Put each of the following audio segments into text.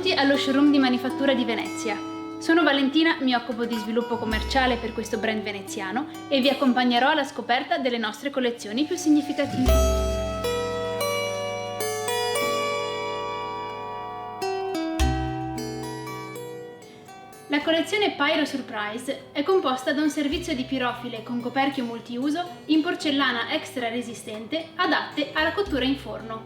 Benvenuti allo showroom di manifattura di Venezia. Sono Valentina, mi occupo di sviluppo commerciale per questo brand veneziano e vi accompagnerò alla scoperta delle nostre collezioni più significative. La collezione Pyro Surprise è composta da un servizio di pirofile con coperchio multiuso in porcellana extra resistente adatte alla cottura in forno.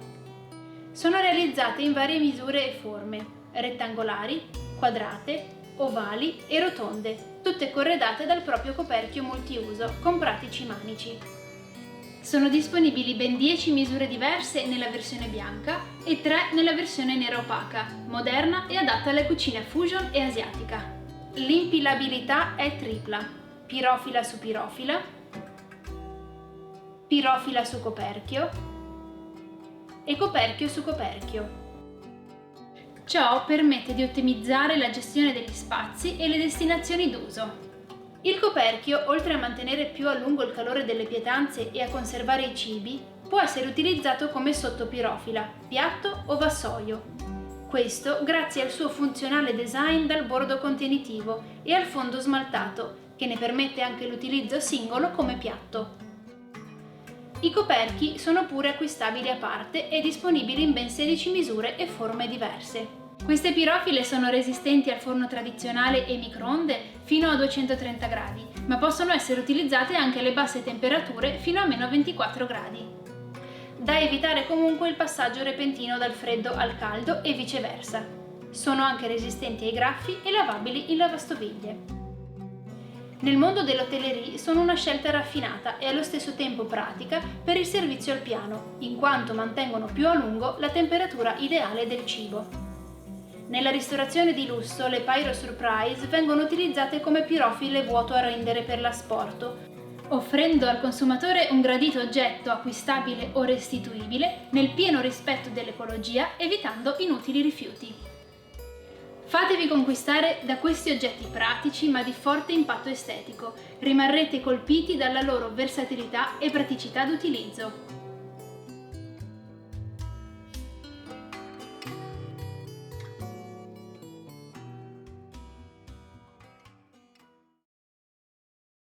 Sono realizzate in varie misure e forme, rettangolari, quadrate, ovali e rotonde, tutte corredate dal proprio coperchio multiuso con pratici manici. Sono disponibili ben 10 misure diverse nella versione bianca e 3 nella versione nera opaca, moderna e adatta alla cucina fusion e asiatica. L'impilabilità è tripla: pirofila su pirofila, pirofila su coperchio e coperchio su coperchio. Ciò permette di ottimizzare la gestione degli spazi e le destinazioni d'uso. Il coperchio, oltre a mantenere più a lungo il calore delle pietanze e a conservare i cibi, può essere utilizzato come sottopirofila, piatto o vassoio. Questo grazie al suo funzionale design dal bordo contenitivo e al fondo smaltato, che ne permette anche l'utilizzo singolo come piatto. I coperchi sono pure acquistabili a parte e disponibili in ben 16 misure e forme diverse. Queste pirofile sono resistenti al forno tradizionale e microonde fino a 230 gradi, ma possono essere utilizzate anche alle basse temperature fino a meno 24 gradi. Da evitare comunque il passaggio repentino dal freddo al caldo e viceversa. Sono anche resistenti ai graffi e lavabili in lavastoviglie. Nel mondo dell'hotellerie sono una scelta raffinata e allo stesso tempo pratica per il servizio al piano, in quanto mantengono più a lungo la temperatura ideale del cibo. Nella ristorazione di lusso le Pyro Surprise vengono utilizzate come pirofile vuoto a rendere per l'asporto, offrendo al consumatore un gradito oggetto acquistabile o restituibile nel pieno rispetto dell'ecologia, evitando inutili rifiuti. Fatevi conquistare da questi oggetti pratici ma di forte impatto estetico. Rimarrete colpiti dalla loro versatilità e praticità d'utilizzo.